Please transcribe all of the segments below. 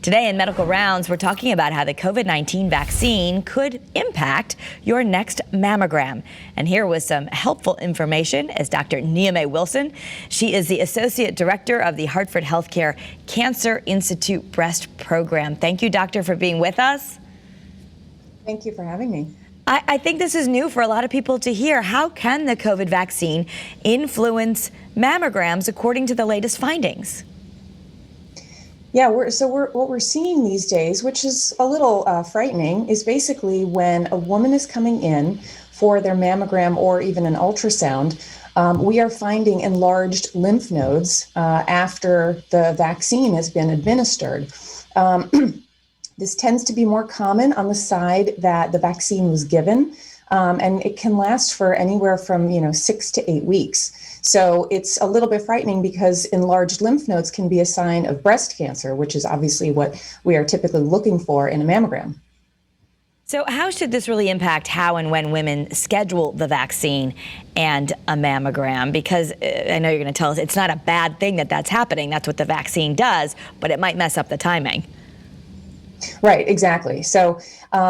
Today in Medical Rounds, we're talking about how the COVID-19 vaccine could impact your next mammogram. And here with some helpful information is Dr. Niamey Wilson. She is the Associate Director of the Hartford Healthcare Cancer Institute Breast Program. Thank you, Doctor, for being with us. Thank you for having me. I think this is new for a lot of people to hear. How can the COVID vaccine influence mammograms according to the latest findings? Yeah, what we're seeing these days, which is a little frightening, is basically when a woman is coming in for their mammogram or even an ultrasound, we are finding enlarged lymph nodes after the vaccine has been administered. This tends to be more common on the side that the vaccine was given, and it can last for anywhere from 6 to 8 weeks. So it's a little bit frightening because enlarged lymph nodes can be a sign of breast cancer, which is obviously what we are typically looking for in a mammogram. So how should this really impact how and when women schedule the vaccine and a mammogram? Because I know you're going to tell us it's not a bad thing that that's happening. That's what the vaccine does, but it might mess up the timing. Right, exactly. So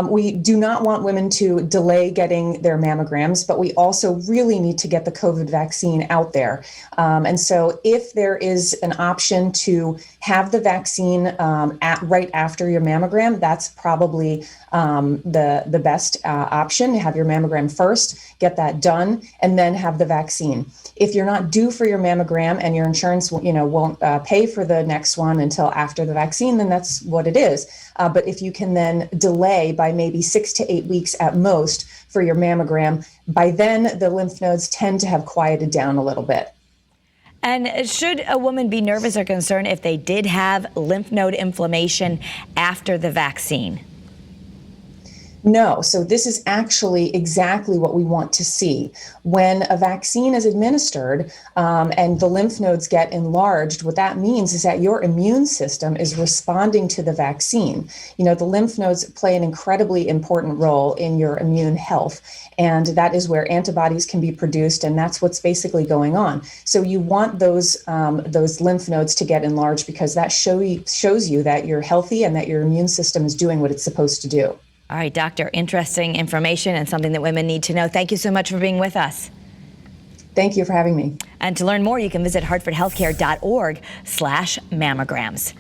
we do not want women to delay getting their mammograms, but we also really need to get the COVID vaccine out there. And so if there is an option to have the vaccine right after your mammogram, that's probably the best option. Have your mammogram first, get that done, and then have the vaccine. If you're not due for your mammogram and your insurance won't pay for the next one until after the vaccine, then that's what it is. But if you can then delay by maybe 6 to 8 weeks at most for your mammogram, by then the lymph nodes tend to have quieted down a little bit. And should a woman be nervous or concerned if they did have lymph node inflammation after the vaccine? No, so this is actually exactly what we want to see. When a vaccine is administered and the lymph nodes get enlarged, what that means is that your immune system is responding to the vaccine. The lymph nodes play an incredibly important role in your immune health, and that is where antibodies can be produced, and that's what's basically going on. So you want those lymph nodes to get enlarged because that shows you that you're healthy and that your immune system is doing what it's supposed to do. All right, doctor, interesting information and something that women need to know. Thank you so much for being with us. Thank you for having me. And to learn more, you can visit hartfordhealthcare.org/mammograms.